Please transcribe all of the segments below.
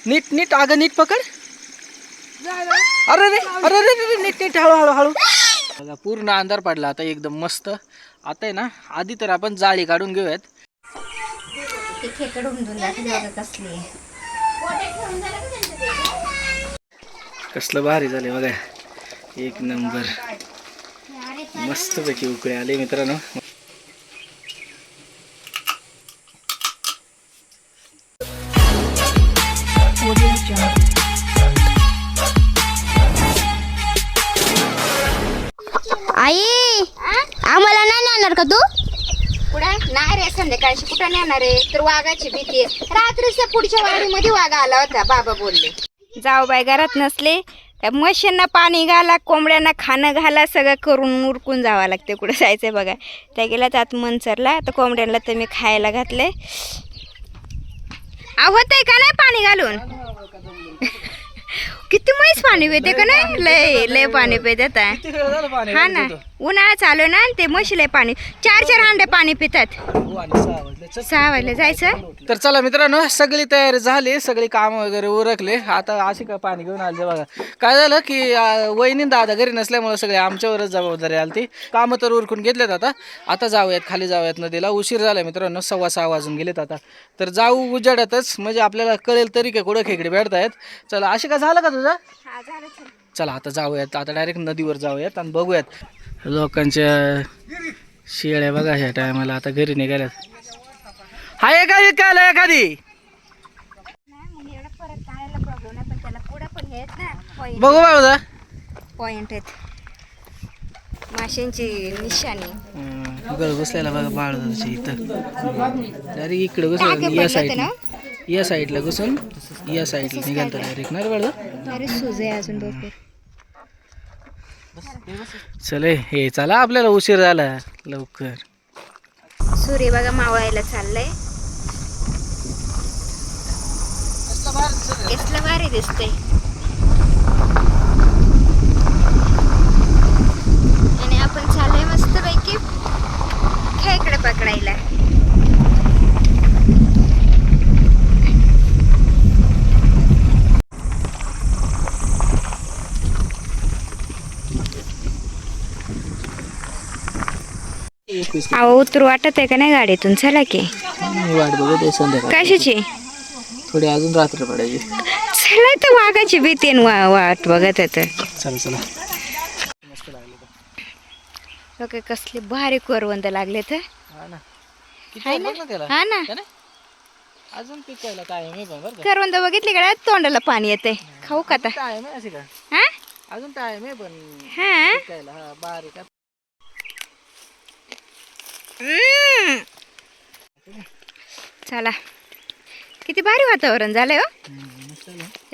नीट नीट अगं नीट पकड. अरे रे अरे रे रे नीट नीट हळू हळू हळू. बघा पूर्ण अंधार पडला आता एकदम मस्त. आता आहे ना आधी तर आपण जाळी काढून घेऊयात. कसलं भारी झाले बघा एक नंबर. मस्त पैकी उकळे आले मित्रांनो. आई आम्हाला नाही नेणार का तू? कुठं नाही रे, संध्याकाळची कुठं नेणार आहे? तर वाघाची भीती आहे. रात्रीच्या पुढच्या वाडीमध्ये वाघ आला होता, बाबा बोलले. जाऊ बाई घरात नसले काय म्हशींना पाणी घाला, कोंबड्यांना खाणं घाला, सगळं करून उरकून जावं लागते. कुठं जायचंय बघा. त्या गेल्या त्यात मनसरला. आता कोंबड्यांना तर मी खायला घातले. होतंय का नाही पाणी घालून? किती म्हैस पाणी पिते का नाही? लय लय पाणी पिते आता. हा ना, उन्हाळा चालू ना, ते म्हशी लय पाणी 4-4 हांडे पाणी पितात. 6 वाजले जायचं. तर चला मित्रांनो, सगळी तयारी झाली, सगळी काम वगैरे उरकले. आता अशी का पाणी घेऊन आले बघा. काय झालं की वहिनी दादा घरी नसल्यामुळे सगळे आमच्यावरच जबाबदारी आली. ती कामं तर उरकून घेतलेत. आता जाऊयात, खाली जाऊयात नदीला. उशीर झाला मित्रांनो, 6:15 वाजून गेलेत आता. तर जाऊ उजाड्यातच, म्हणजे आपल्याला कळेल तरी की कुठं खेकडे भेटतायत. चला अशी का झालं का तुझं? चला आता जाऊयात, आता डायरेक्ट नदीवर जाऊयात आणि बघूयात. लोकांच्या शेळ्या बघा ह्या टायमाला आता घरी निघाल्यात. हाय का विकायला एखादी? बघू बाळा पॉइंट आहेत माशांची निशाणी. गळ बसलेला बघा बाळदाची इथं. डायरेक्ट इकडे घुसून या साईडला, या साईडला घुसून या साईडला निघालतो डायरेक्ट ना रे बाळदा. अरे सुजे अजून भरपूर. चले हे चला, आपल्याला उशीर झाला लवकर. सूर्य बघा मावळायला चाललंय. कसलं भारी दिसतंय. आणि आपण चाललोय मस्त पैकी खेकडे पकडायला. अहो उतरू वाटत आहे का नाही गाडीतून? चला की. वाट बघत आहे संध्याकाळ. कशाची? थोडी अजून रात्र पडायची. चला तर वाघाची भीती वाट बघत आहे. चला चला. ओके, कसले भारी करवंद लागले तर. हा ना, किती बघ ना त्याला. हा ना, अजून पिकायला टाइम आहे पण बरं का. करवंद बघितली का तोंडाला पाणी येते. खाऊ का आता? टाइम आहे अशी का? हा अजून टाइम आहे पण हा. पिकायला. हा बारीक. चला, किती भारी वातावरण झालंय हो.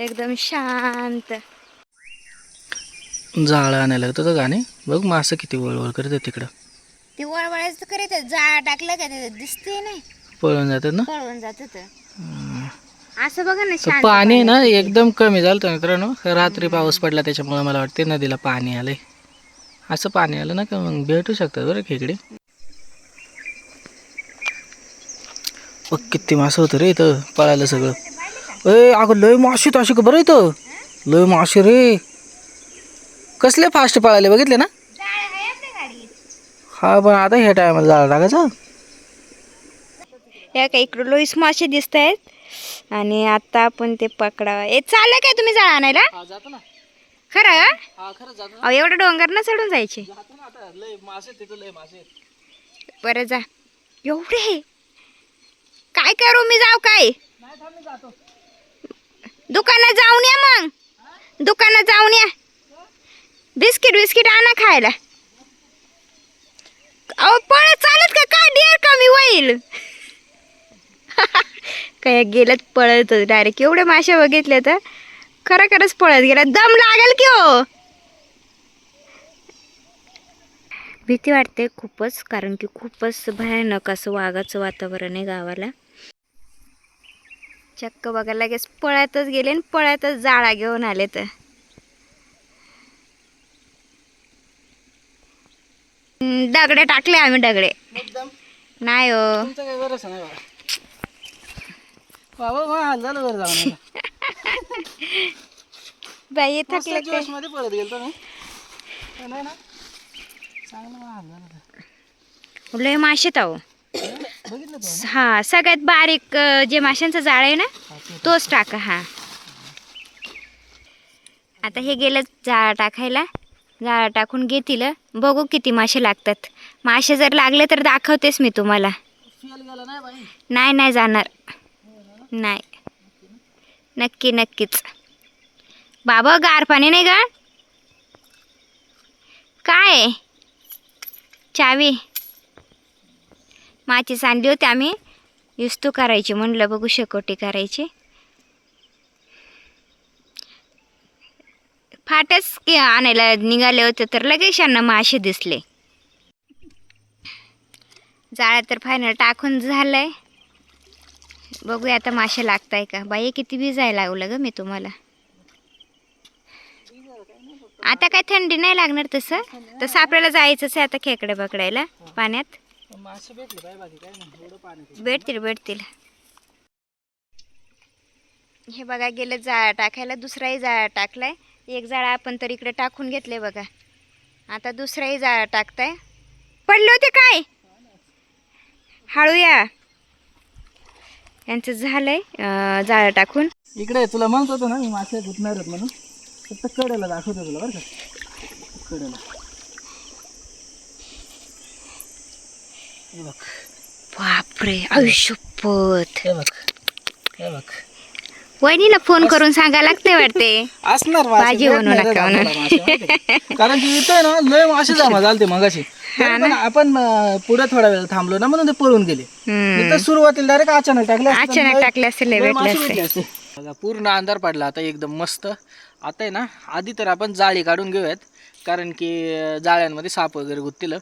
एकदम शांत. जाळं आणायला लागतं गाणे बघ. मासं किती वळवळ करतात तिकडं. ते वळवळायचं करीत जाळ टाकलं का ते दिसते नाही, पळून जातात ना. पळून जात असं बघा ना. शांत पाणी ना एकदम कमी झालं मित्रांनो. रात्री पाऊस पडला त्याच्यामुळे मला वाटते नदीला पाणी आलंय. असं पाणी आलं ना का मग भेटू शकतात बरं खेकडे. बघ किती मासं होतं रे इथं. पळायला सगळं. अगं लय मासे असे का बरं इथं. लय मासे रे. कसले फास्ट पळाले बघितले ना. हा पण आता ह्या टायमाला जाळं टाकायचं. या काय इकडं लोईस मासे दिसत आहेत. आणि आता आपण ते पकडा. चाललंय काय तुम्ही जाळ आणायला? खरं का? एवढं डोंगर ना चढून जायचे. बरं जा. एवढे काय करू मी? जाऊ काय दुकानात जाऊन या? मग दुकानात जाऊन या. बिस्किट आणा खायला. अहो पळत चालत का काय? डेअर कमी होईल. काय गेलं पळत डायरेक्ट. एवढे मासे बघितले तर खरंच पळत गेला. दम लागेल की हो. भीती वाटते खूपच, कारण की खूपच भयानक असं वाघाचं वातावरण आहे गावाला. चक्क बघा लगेच पळतच गेले आणि पळतच जाळा घेऊन आले. तर दगडे टाकले आम्ही. दगडे नाही हो. तुमचं काय बरंच नाही बाबा. बाबा हाल झालं बरं जाऊन. बाई मस्त थकले काय जोश मध्ये पळत गेलतो ना. नाही ना चांगलं महाग झालं ते. लय मासे ताव. बघितलं तू? हा सगळ्यात बारीक जे माशांचं जाळ आहे ना तोच टाका. हा आता हे गेलं जाळ टाकायला. जाळ टाकून घेतील. बघू किती मासे लागतात. मासे जर लागले तर दाखवतेच मी तुम्हाला. फेल गेला नाही बाई. नाही नाही जाणार नाही. नक्की नक्कीच. बाबा गार पाणी नाही का काय चावी माचीस आणली होती आम्ही. इस्तू करायची म्हणलं बघू शेकोटी करायची. फाटच आणायला निघाले होते तर लगेच यांना मासे दिसले. जाळ्या तर फायनल टाकून झालंय. बघूया आता मासे लागताय का. बाई किती भिजायला लावलं ग मी तुम्हाला. आता काय थंडी नाही लागणार तसं. तसं आपल्याला जायचंच आहे आता खेकडे पकडायला पाण्यात. मासे भेटले बाई, बाकी काय नाही. एवढं पाणी. भेटतील भेटतील. हे बघा गेलं जाळा टाकायला. दुसराही जाळा टाकलाय. एक जाळा आपण तर इकडे टाकून घेतले बघा. आता दुसराही जाळा टाकताय. पडले होते काय हळूया. यांचं झालंय जाळं टाकून. इकडे तुला म्हणत होतो ना मी मासे गुतणार आहेत म्हणून. फक्त कडेला दाखवतो तुला बरं का. कडेला हे बघ. बापरे आयुष्यपत. हे बघ. हे बघ. वहिनीला फोन करून सांगा लागते वाटते. असणार मासे, भाजी बनवू भेटणार नका आहेत म्हणून. आपल्याला मासे, माहिती आहे? कारण की इथे ना लय मासे जमा झालते मगाशी. तरी पण आपण पुढे थोडा वेळ थांबलो ना म्हणून ते पळून गेले. हम्म. तर सुरुवातीला डायरेक्ट अचानक टाकले असते. अचानक टाकले असेल लय लय भेटले मासे असते. भेटले असते. बघा, पूर्ण अंधार पडला आता एकदम मस्त. आता आहे ना आधी तर आपण जाळी काढून घेऊयात. कारण की जाळ्यांमध्ये साप वगैरे गुत्तील.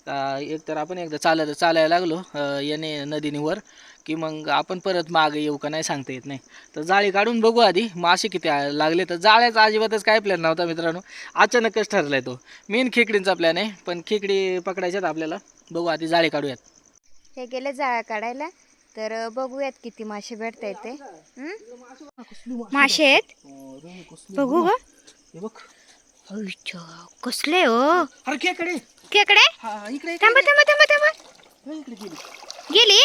एक तर आपण एकदा चालायला लागलो याने नदीने वर की मग आपण परत मागे येऊ का नाही सांगता येत नाही. तर जाळी काढून बघू आधी मासे किती लागले. तर जाळ्याचा अजिबातच काय प्लॅन नव्हता मित्रांनो. अचानकच ठरलाय तो. मेन खेकडींचा प्लॅन आहे. पण खेकडी पकडायच्यात आपल्याला. बघू आधी जाळी काढूयात. हे गेले जाळा काढायला. तर बघूयात किती मासे भेटता येते. मासे आहेत बघू ग. हे बघ. कसले हो अरे खेकडे. खेकडे. हा इकडे थांबा थांबा थांबा थांबा. इकडे गेली. गेली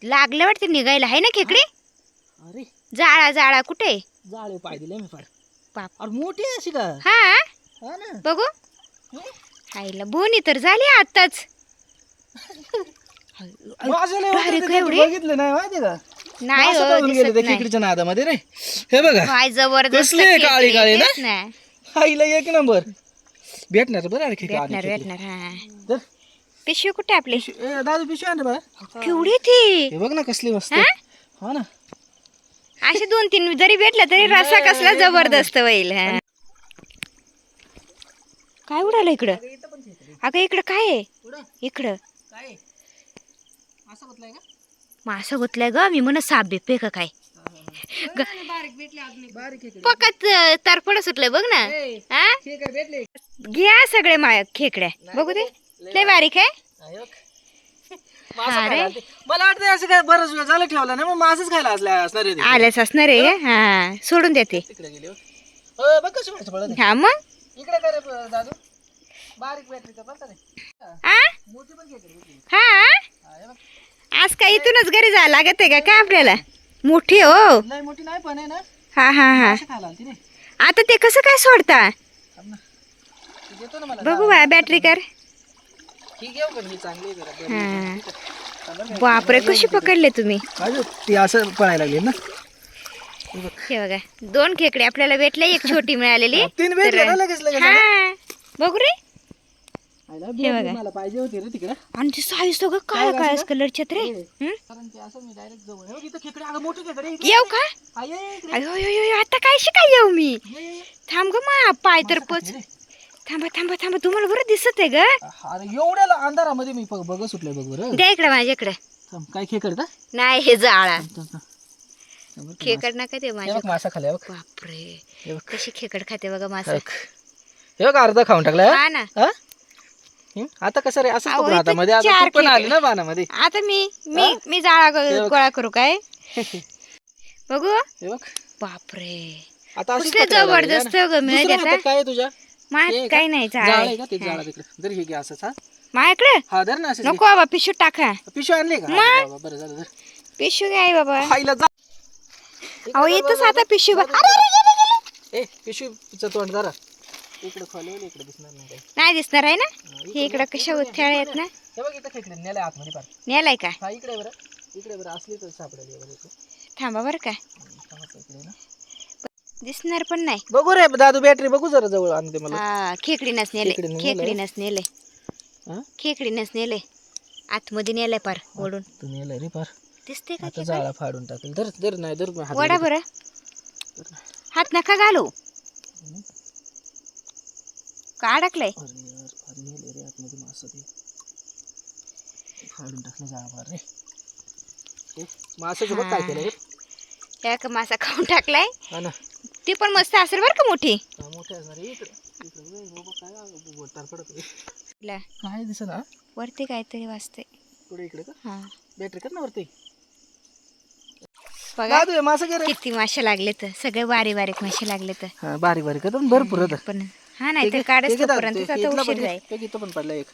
लागलं वाटते निघायला आहे ना खेकडी. अरे जाळा जाळा कुठे. जाळे पाय दिले मी फार. बाप. अरे मोठी आहे अशी का. हा हा ना. बघू. आईला बोनी तर झाली आताच. वाजवले होते भारी ते, का एवढी? बघितलं नाही माहिती का. नाही मासे हो, पळून गेले दिसत त्या नाही. खेकडीच्या नादामध्ये रे. हे बघा काय जबरदस्त कसली आहे खेकडी, काळी काळी ना? तेच ना. आईला एक नंबर भेटणार बरं. अरे खेकडे भेटणार भेटणार. हा तर पिशवी कुठे आपली. दादू पिशवी आण रे बा. केवढी ती. हे बघ ना कसली मस्त. हा? हा ना. असे 2-3 जरी भेटलं तरी रस्सा कसला जबरदस्त होईल. हा. काय उडालं इकडं. अगं इकडं काय आहे. इकडं काय असं बदलाय का. मासं गुतलंय ग. मी म्हणत साप बिप्पे का काय. बारीक खेकडे. पकत तरफड सुटलंय बघ ना. हा खेकडे भेटले. घ्या सगळे खेकड्या बघू दे. लय बारीक आहे. आहे बघ. मासा खायला आलते. मला वाटतं असं काय बरंच वेळ झालं ठेवलं ना मग मासच खायला असणार आहे ते. आल्याच असणार आहे. हा सोडून देते. तिकडे गेले हो. बघ कसं वाटतं पळत. हा मग इकडे काय रे दादू. बारीक भेटली तर बघ रे. आ मोठी पण खेकडे भेटली. हा हा, हे बघ. आज काय इथूनच घरी जायला लागत आहे का काय आपल्याला. मोठी हो. लय मोठी नाही पण आहे ना. हा हा हा. मासे खायला आलती रे. आता ते कसं काय सोडता. थांब ना. ती देतो ना मला. बघू बा बॅटरी कर. ही घेऊ पण ही चांगली आहे जरा. हा बापरे कशी पकडले तुम्ही. माझं ती असं पळायला लागली ना. हे बघा 2 खेकडे आपल्याला भेटले. एक छोटी मिळालेली. 3 भेटले ना लगेच लगेच. हा बघू रे. आयला भेटली मला पाहिजे होती रे तिकडे. आणि ते साईज सगळं काळ्या काळ्या कलरचे रे. कारण की असं मी डायरेक्ट जवळ. हे बघ इथं खेकडे. अगं मोठी खेकडे. येऊ का. आहे इकडे. अयो अयो अयो आता काय शिकाय येऊ मी. ये. थांब ग मा पाय तर मासा पच. खाते रे. थांबा थांबा थांबा तुम्हाला बरं दिसत आहे ग. अरे एवढ्या अंधारामध्ये मी बघ सुटलोय बघ बरं. द्या इकडे माझ्याकडे. थांब, काय खेकड का. नाही हे जाळा. थांब, थांब. हे बघ, खेकड नका ते हे माझ्या. बघ मासा खाल्लाय बघ. बापरे हे बघ. कशी खेकड खाते बघा हे मासा. बघ. हे बघ अर्धा खाऊन टाकलाय. हा ना. हा? आता कसं रे असं अहो, पकडू इथं हातामध्ये आता चार तू पण खेकडे. आली ना बाणामध्ये आता मी जाळा गोळा करू काय बघू हे बघ बापरे आता अशीच कसले पकडायला लागली ना. जबरदस्त ग मिळत दुसऱ्या हातात काय आहे तुझ्या माहित हे काही का? नाही जाळ जाळ आहे का ते जाळा तिकडे जर हे घे असंच हा माझ्याकडे हा धर ना असं नको बाबा पिशू टाका पिशवी आणली का हा, बाबा, बरं झालं धर पिशू काय बाबा खायला जा अहो इकडे इथंच धर, आता धर, पिशू धर, अरे अरे, गेले, गेले. ए पिशवीचं तोंड जरा इकडे खोलवलं इकडे दिसणार नाही काही नाही दिसणार आहे ना हा, हे इकडं कशा उथ्याळ आहेत ना हे बघ इथं खेकडे नेलं आतमध्ये पार नेलाय का हा इकडे बरं असली तर सापडेल हे बघ इकडे. थांबा बरं का थांबा इकडे ना. दिसणार पण नाही बघू रे दादू बॅटरी बघू जरा जवळ आणते मला हा खेकडीनच नेले खेकडीनं नेलंय? खेकडीनच नेले हा? खेकडीनच नेले आतमध्ये नेलाय पार ओढून तू नेलं रे पार दिसते का आता जाळा फाडून टाकेल धर धर नाही धर हात वडा मध्ये. बरं हात नका घालू का अडकलंय अरे यार, अरे नेलं रे आतमध्ये मासा ते फाडून टाकलं जाळा फार रे ए, मासाचं बघ काय केलं हे एक मासा खाऊन टाकलाय हा ना ती पण मस्त असेल बरं का मोठी हा, मोठे असणार रे इकडे इकडे बघ, बाबा काय बोटार पडत रे. ला, काय दिसत ना वरती काहीतरी वाजते पुढे इकडे का हा बॅटरी कर ना वरती बघा दादू हे मासा घे रे किती मासे लागले तर सगळे बारीक बारीक मासे लागले तर हा बारीक बारीक आहे भरपूर होतं पण हा नाही तर काढच तोपर्यंत आता उशीर जाईल ते इथं पण पडला एक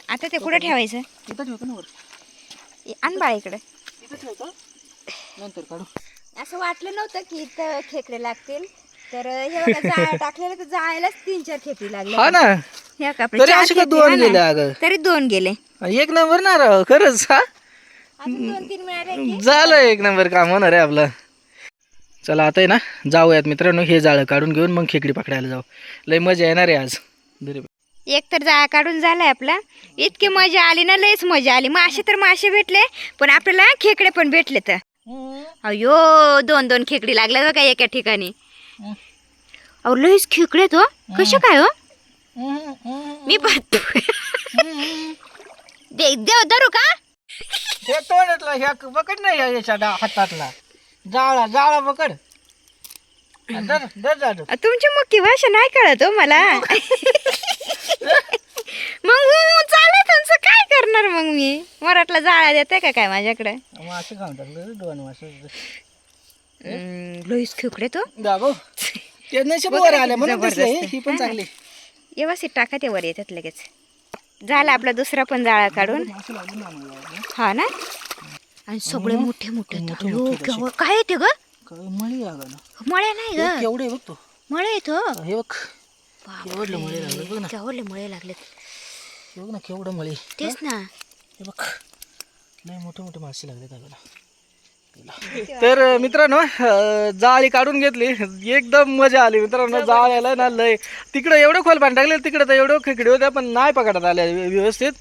आता ते कुठं ठेवायचं इथं ठेवतो ना वर आण बाळा इकडे इथं ठेवतो नंतर काढू असं वाटलं नव्हतं की इथं खेकडे लागतील तर हे बघा जाळ टाकलेलं तर जाळायलाच 3-4 खेकडी लागले हा ना हे का आपले तरी 4 असे का खेकडी, दोन हा ना. गेले अगं तरी 2 गेले एक नंबर ना राव खरंच हा अजून 2-3 मिळाले की झालं एक नंबर काम होणार आहे आपलं चला आता आहे ना जाऊयात मित्रांनो हे जाळं काढून घेऊन मग खेकडी पकडायला जाऊ लय मजा येणार आहे आज एक तर जाळा काढून झालाय आपला इतकी मजा आली ना लयच मजा आली मासे तर मासे भेटले पण आपल्याला खेकडे पण भेटले तर अयो 2-2 खेकडी लागल्या बघा एका ठिकाणी अहो लयच खेकडे तो कसे काय हो मी पण देव धरू का हे तोंडातला ह्या पकड नाही याच्या हातातला जाळा जाळा पकड धर धर जाडू तुमची मुख्य भाषा नाही कळत हो मला मग चालत तुमचं काय करणार मग मी मराठला जाळा देते का काय माझ्याकडे मासे खाऊन टाकलं 2 मासे लईच खेकडे तो दाबो ते नशीब वर आले म्हणून दिसले ही पण चांगली व्यवस्थित टाका ते वर येतात लगेच झाला आपला दुसरा पण जाळा काढून हा ना आणि सगळे मोठे मोठे काय येते ग मळी आगा ना मळे नाही ग केवढे बघ तो मळे येतो हे बघ केवढले मळे लागले बघ ना केवढले मळे लागले हे बघ ना केवढं मळी तेच ना हे बघ लय मोठे मोठे मासे लागले आगाला तर मित्रांनो जाळी काढून घेतली एकदम मजा आली मित्रांनो जाळ्याला ना लय तिकडं एवढं खोल पाणी टाकले तिकडं तर एवढं खेकडी होत्या पण नाही पकडत आल्या व्यवस्थित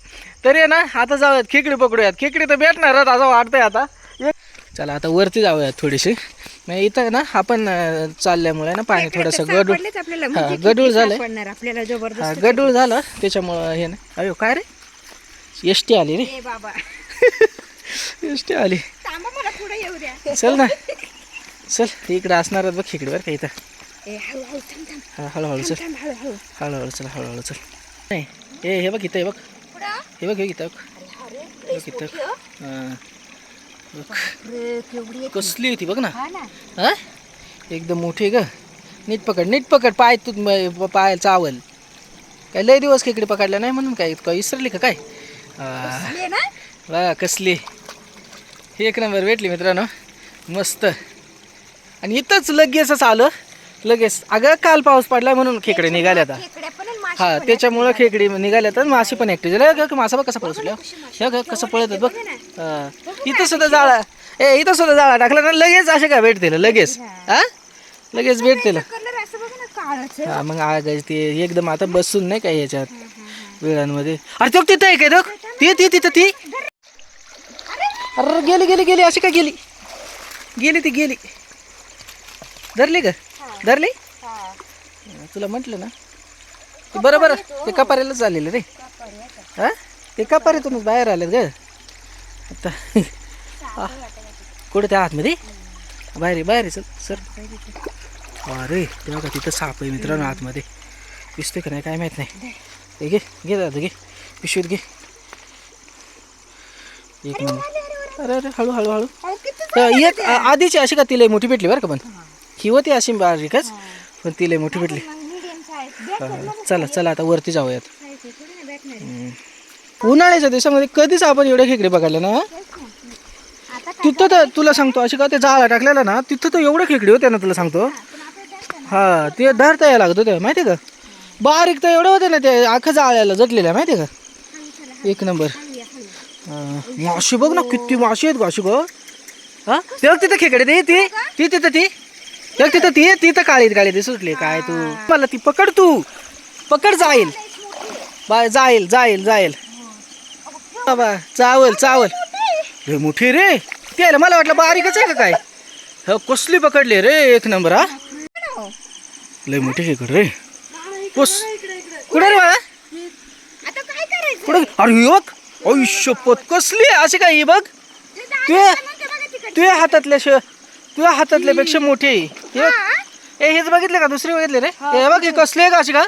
तरी आहे ना आता जाऊयात खेकडी पकडूयात खेकडी तर भेटणारच असं वाटतंय आता चला आता वरती जाऊयात थोडीशी मग इथं ना आपण चालल्यामुळे ना पाणी थोडंसं गडूळ झालं आपल्याला जबरदस्त हा गडूळ झालं त्याच्यामुळं हे ना अयो काय रे एसटी आली रे बाबा एसटी आली थांबा मला पुढे येऊ द्या चल ना चल इकडे असणारच बघ खेकडी बरं का इथं हळूहळू थांब थांब हा हळूहळू चल थांब हळूहळू हळूहळू चल हळूहळू चल नाही हे बघ इथं हे बघ पुढं हे बघ हे इथं बघ अरे बघ इथं हां बघ केवढी कसली होती बघ ना हा ना हा एकदम मोठी ग नीट पकड पाय तू पाय चावल काय लय दिवस खेकडी पकडल्या नाही म्हणून काय विसरली का काय ये ना वा कसली एक नंबर भेटली मित्रांनो मस्त आणि इथंच लगेचच आलं लगेच अगं काल पाऊस पडलाय म्हणून खेकडे निघाल्या आता खेकड्या पण आणि मासे हा पण त्याच्यामुळं खेकडी निघाल्या तर मासे पण ऍक्टिव्ह झाले ग मासा बघ कसा पळत सुटला हे ग कसं पळत बघ हा इथं सुद्धा जाळा इथं सुद्धा जाळा टाकला ना लगेच असे काय भेटतील लगेच हा लगेच भेटतील कलर असं बघ ना काळच हा मग आग ते एकदम आता बसून नाही काय याच्यात वेळांमध्ये अरे तो तिथं आहे काय बघ ती तिथं ती अरे गेली अशी का गेली ती गेली धरली का धरली तुला म्हटलं ना ते बरोबर ते कपाऱ्यालाच आलेलं रे हा ते कपाऱ्यातूनच बाहेर आलेत ग आता कुठे त्या आतमध्ये बाहेर चल सर अरे तेव्हा का तिथं साप आहे मित्रांनो आतमध्ये दिसते का नाही काय माहित नाही घे दादा घे पिशवीत घे. एक नंबर. अरे अरे हळू हळू हळू. एक आधीची अशी का तिला मोठी भेटली बरं का, पण ही होती अशी बारीकच, पण तिला मोठी भेटली. चला चला आता वरती जाऊयात. उन्हाळ्याच्या दिवसामध्ये कधीच आपण एवढ्या खेकडे बघायला ना. तिथं तर तुला सांगतो अशी का ते जाळा टाकलेला ना, तिथं तर एवढे खेकडे होते ना तुला सांगतो. हा ते धरता यायला लागत होते माहिती का, बारीक तर एवढं होते ना ते अख्खं जाळ्याला जटलेलं माहिती का. एक नंबर. माशी बघ ना किती माशी आहेत अशी गं. हा ते बघ तिथं खेकडे ती ती तिथं ती बघ तिथं ती तिथं काळी काळी ती सुटली काय. तू मला ती पकड, तू पकड. जाईल बाय, जाईल जाईल जाईल बाबा, चावल चावल. रे मोठी रे, त्याला मला वाटलं बारीकच आहे का काय. हो कसली पकडली रे, एक नंबर. हा लय मोठी खेकड रे. कुठे रे बाळा, आता काय करायचं. कुठे. अरे बघ शपथ कसली आहे अशी काय. ही बघ तुझ्या हातातल्यापेक्षा मोठी आहे. हे हेच बघितले का, दुसरी बघितले रे. हे बघ हे कसली आहे का अशी का.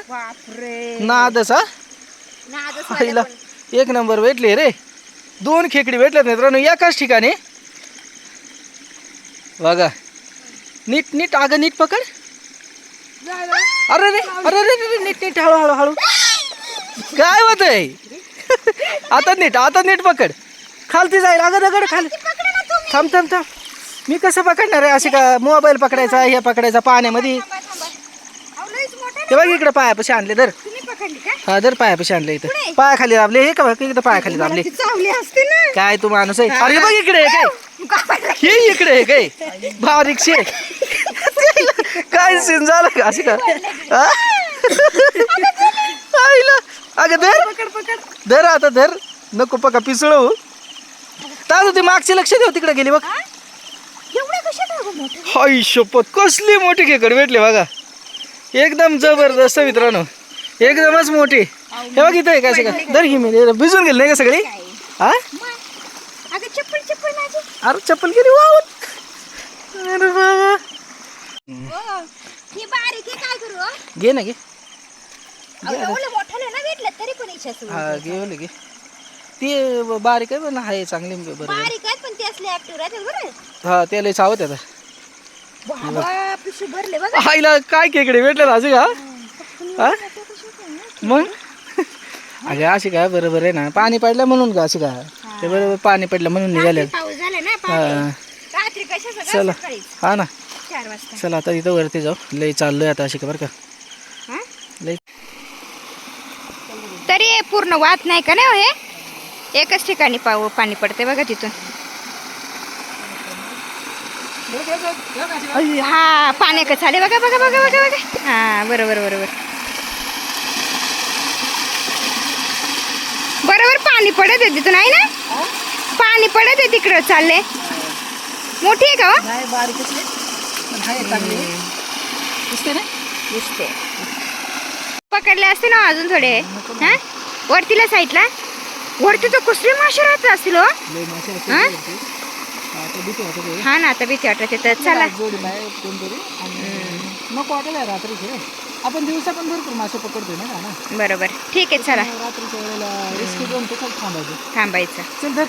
नादच. हा आईला एक नंबर भेटले रे. 2 खेकडी भेटल्यात मित्रांनो एकाच ठिकाणी बघा. नीट नीट अगं नीट पकड. अरे रे अरे रे रे, नीट नीट हळू हळू हळू. काय होत आहे. आता नीट पकड. खालती जाईल अगं दगड खाली. थांब थांब थांब. मी कसं पकडणार आहे अशी का. मोबाईल पकडायचा, हे पकडायचा पाण्यामध्ये. हे बघ इकडे पायापाशी आणले धर. हा धर पायापाशी आणले. इथं पायाखाली दाबले. हे का बघ इकडे पायाखाली दाबले. काय तू माणूस आहे. अरे बघ इकडे काय, हे इकडे आहे काय बारीक शे. काय सीन झालं का अशी का. अगं धर धर आता धर. नको पका पिसळू. ताजू ती मागची लक्ष देऊ तिकडे गेली बघ. हाय शपथ कसली मोठी खेकड भेटली बघा. एकदम जबरदस्त मित्रांनो, एकदमच मोठी. हे बघ इथं आहे का का. धर घे. मी भिजून गेली नाही का सगळी. हा अरे चप्पल गेली वाहून. अरे बाबा घे ना घे. हा घे घे. ती बारीक आहे पण आहे चांगली बरोबर. हा ते लय चावत आता. आईला काय खेकडे भेटले असे का. हा मग अगे अशी काय बरोबर आहे ना. पाणी पडलं म्हणून का अशी काय. ते बरोबर पाणी पडलं म्हणून निघाले. चला हा ना चला आता इथं वरती जाऊ. लय चाललोय आता अशी का बरं का. लय तरी पूर्ण वाद नाही का नाही. हे एकच ठिकाणी पाणी पडते बघा तिथून. हा पाणी कसं आले बघा बघा बघा बघा बघा. हा बरोबर बरोबर बरोबर. पाणी पडत आहे तिथून आहे ना. पाणी पडत आहे तिकडं. चालले मोठी आहे का. दिसते पकडले असते ना अजून थोडे. हा वरतीला साईडला वरती तर कसले मासे राहत असतील. हा ना आता भीती वाटत तर. चला नको वाटलं रात्रीचे. आपण दिवसा पण भरपूर मासे पकडतोय ना. बरोबर ठीक आहे चला. रात्रीच्या वेळेला रिस्की घेऊन थांबायचं. चल धर.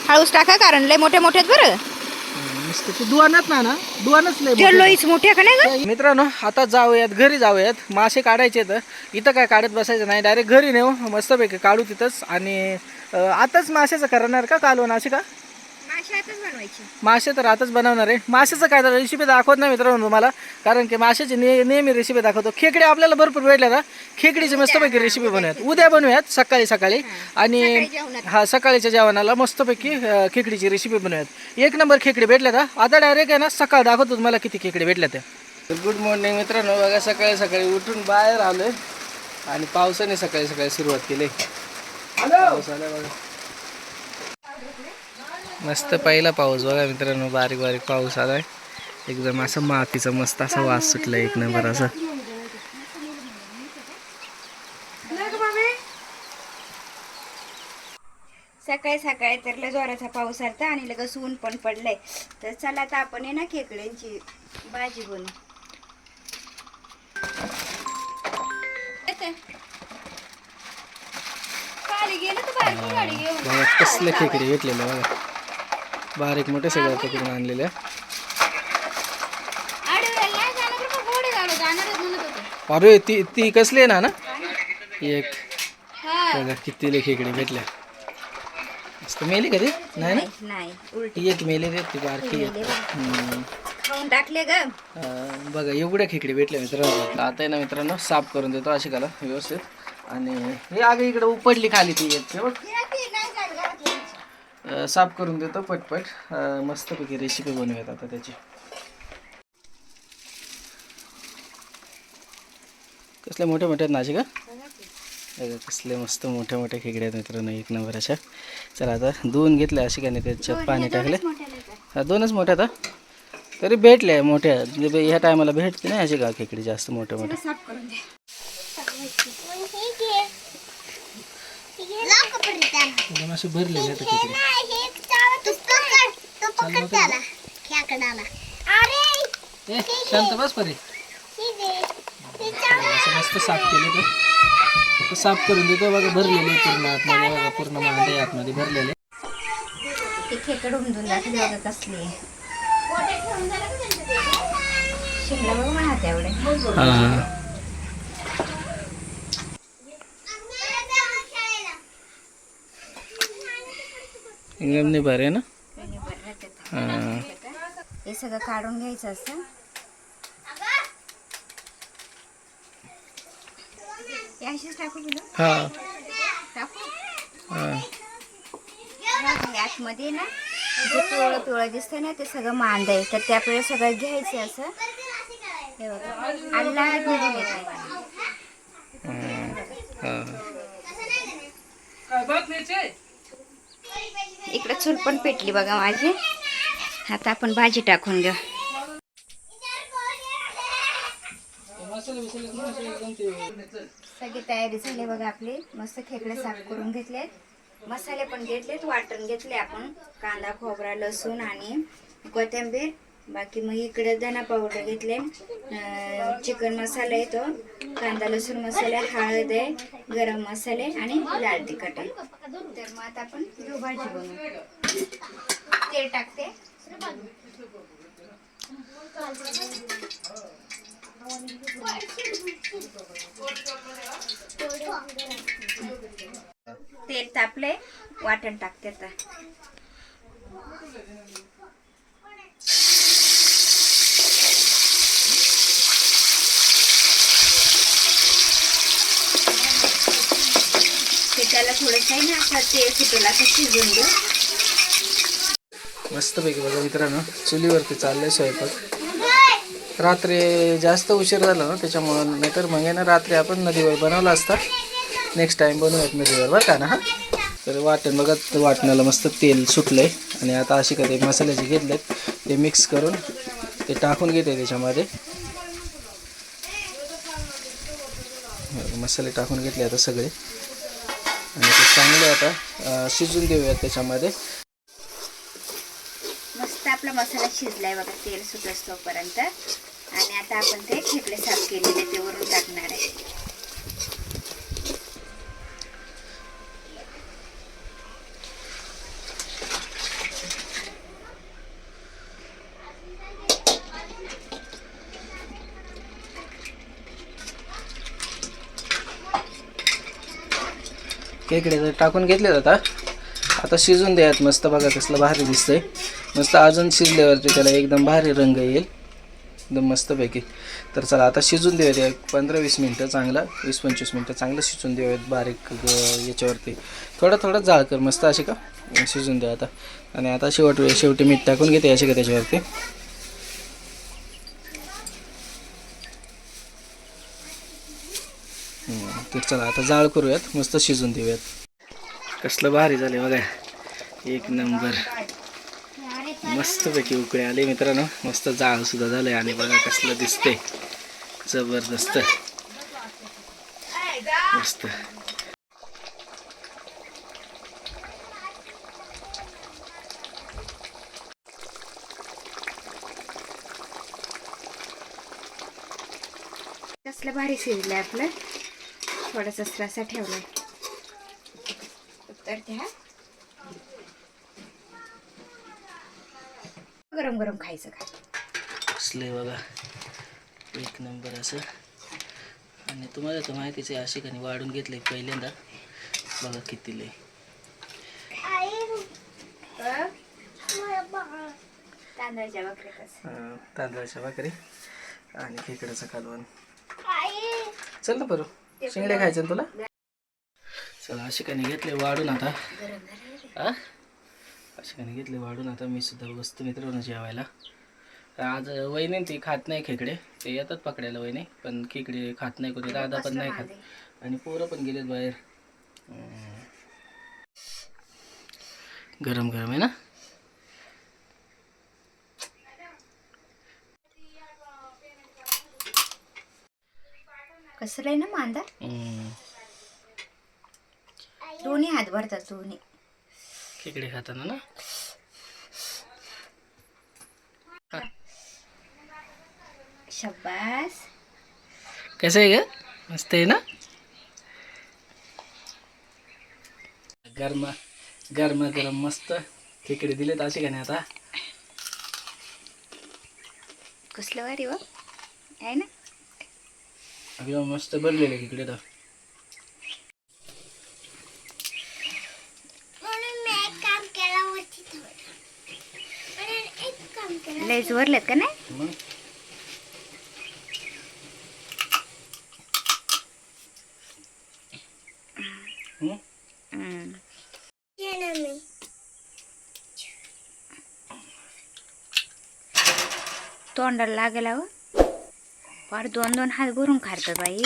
हळूच टाका कारण लय मोठे मोठे बरं. दुवानात ना दुवानच लोईच मोठे का नाही. मित्रांनो आता जाऊयात घरी जाऊयात. मासे काढायचे तर इथं काय काढत बसायचं नाही. डायरेक्ट घरी नेऊ मस्तपैकी काढू तिथंच. आणि आताच माशाचं करणार का कालवण अशी का. मासे तर आताच बनवणार आहे. माशाचं काय तर रेसिपी दाखवत नाही मित्रांनो तुम्हाला, कारण की माशाची नेहमी रेसिपी दाखवतो. खेकडे आपल्याला भरपूर भेटल्या ना. खेकडीची मस्तपैकी रेसिपी बनवूयात. उद्या बनवूयात सकाळी आणि हा सकाळीच्या जेवणाला मस्तपैकी खेकडीची रेसिपी बनवूयात. एक नंबर खेकडे भेटल्या का. आता डायरेक्ट आहे ना सकाळ दाखवतो तुम्हाला किती खेकडे भेटल्या त्या. गुड मॉर्निंग मित्रांनो. बघा सकाळी उठून बाहेर आलोय आणि पावसाने सकाळी सुरुवात केली. पाऊस आला बघा मस्त. पहिला पाऊस बघा मित्रांनो. बारीक पाऊस आलाय. एकदम असं मातीचा मस्त असा वास सुटला. एक नंबर असा. सकाळी तर लय जोराचा पाऊस आलता आणि लगेच ऊन पण पडलंय. तर चला आता आपण आहे ना खेकड्यांची भाजी बनवू. बघा कसले खेकडे भेटलेले बघा, बारीक मोठे सगळं पकडून आणलेले. अरे ती ती कसली आहे ना एक बघा किती खेकडे भेटल्या. मस्त मेली कधी नाही ना, नाही एक मेली रे ती बारकी खाऊन टाकले ग. बघा एवढ्या खेकडे भेटल्या मित्रांनो. आता आहे ना मित्रांनो साफ करून देतो अशी काला व्यवस्थित. आणि हे आगे इकडे उपडली खाली ती एक साफ करून देतो पटपट. मस्तपैकी रेसिपी बनवूयात आता त्याची. कसले मोठे मोठे आहेत नाशिक का, कसले मस्त मोठे मोठे खेकडे आहेत मित्रांनो, एक नंबर अशा. चला आता धुवून घेतले अशी का नाही, त्याच्यात पाणी टाकले. हा दोनच मोठे आता तरी भेटले मोठ्या, म्हणजे ह्या टायमाला भेटते नाही अशी का खेकडे जास्त मोठे मोठे. असे भरलेले आहेत खेकडे. शांत बस परे. असं मस्त साफ केले तर साफ करून देतो बघा. भरलेले पूर्ण आतमध्ये बघा, पूर्ण मांडे आतमध्ये भरलेले. ते खेकड उमजून दाखवले बघा कसली शिमला बघ म्हणा तेवढे. एकदम नाही बरे ना. हे सगळं काढून घ्यायचं असतं. टाकू हा टाकू आतमध्ये ना जे पिवळं पिवळं दिसतंय ना ते सगळं मांद आहे, तर ते आपल्याला सगळं घ्यायचं असं. हे बघा आणला इकडे चूल पण पेटली बघा माझी. आता आपण भाजी टाकून घेऊ. सगळी तयारी झाली बघा आपली. मस्त खेकडे साफ करून घेतलेत, मसाले पण घेतलेत, वाटण घेतले आपण. कांदा खोबरा लसूण आणि कोथिंबीर. बाकी मग इकडे धना पावडर घेतले, चिकन मसाला आहे तो, कांदा लसूण मसाला, हळद आहे, गरम मसाले आणि लाल तिखट आहे. तर मग आता आपण घेऊ भाजी बनवू. तेल टाकते. तेल तापले, वाटण टाकते आता. त्याला थोडंसं आहे ना असं तेल सुटेल असं शिजून घेऊ. मस्तपैकी बघा मित्रांनो, चुलीवरती चाललंय स्वयंपाक. रात्री जास्त उशीर झाला ना त्याच्यामुळं, नाहीतर मग ना रात्री आपण नदीवर बनवला असता. नेक्स्ट टाइम बनवूयात नदीवर बरं का ना. हा तर वाटण बघा, वाटणाला मस्त तेल सुटलंय. आणि आता अशी का ते मसाले जे घेतलेत ते मिक्स करून ते टाकून घेते त्याच्यामध्ये. मसाले टाकून घेतले आता सगळे आणि ते चांगले आता शिजून देऊयात त्याच्यामध्ये. मस्त आपला मसाला शिजलाय बघा, तेल सुटस तोपर्यंत. आणि आता आपण ते खेकडे साफ केलेले ते वरून टाकणार आहे. खेकडे टाकून घेतले आता शिजून द्यात मस्त. बघा कसलं भारी दिसतंय मस्त. अजून शिजल्यावरती त्याला एकदम भारी रंग येईल एकदम मस्तपैकी. तर चला आता शिजून देऊयात एक 15-20 मिनटं, चांगलं 20-25 मिनटं चांगलं शिजून देऊयात बारीक याच्यावरती. थोडं जाळ कर मस्त असे का शिजून द्या आता. आणि आता शेवटी मीठ टाकून घेते असे का त्याच्यावरती. तर चला आता जाळ करूयात, मस्त शिजून देऊयात. कसलं भारी झाले बघा, एक नंबर मस्तपैकी उकळे आले मित्रांनो. मस्त जाळ सुद्धा झालंय आणि बघा कसलं दिसतंय जबरदस्त मस्त. कसलं भारी शिजलंय आपलं. थोडासा रस्सा ठेवलाय. तर ते हा गरम गरम खायचं का? असले बघा एक नंबर असं. आणि तुम्हाला तर माहितीच आहे आशिकाने वाढून घेतले पहिल्यांदा. बघा किती लय. तांदळाच्या भाकरी तांदळाच्या भाकरी आणि खेकड्याचं कालवण. चल ना बरं शिंगड्या खायचं ना तुला. चला आशिकाने घेतले वाढून आता. आशिकाने घेतले वाढून आता. मी सुद्धा बसतो मित्रांनो जेवायला. आज वहिनी ती खात नाही खेकडे. ते येतात पकडायला वहिनी पण खेकडे खात नाही. कोणी दादा पण नाही खात आणि पोरं पण गेलेत बाहेर. गरम गरम आहे ना. कसं आहे ना मांदा. दोन्ही हात भरतात दोन्ही खेकडे खाताना ना. शब्बास. कसं आहे ग मस्त आहे ना. गरमा गरमा गरम मस्त खेकडे दिलेत आशिकाने आता. कसलं वारी व आहे ना. एकदम मस्त भरलेले खेकडे तर. लयच भरलेत का नाही. मग तोंडाला लागेला व फार दोन दोन हात भरून खातात बाई.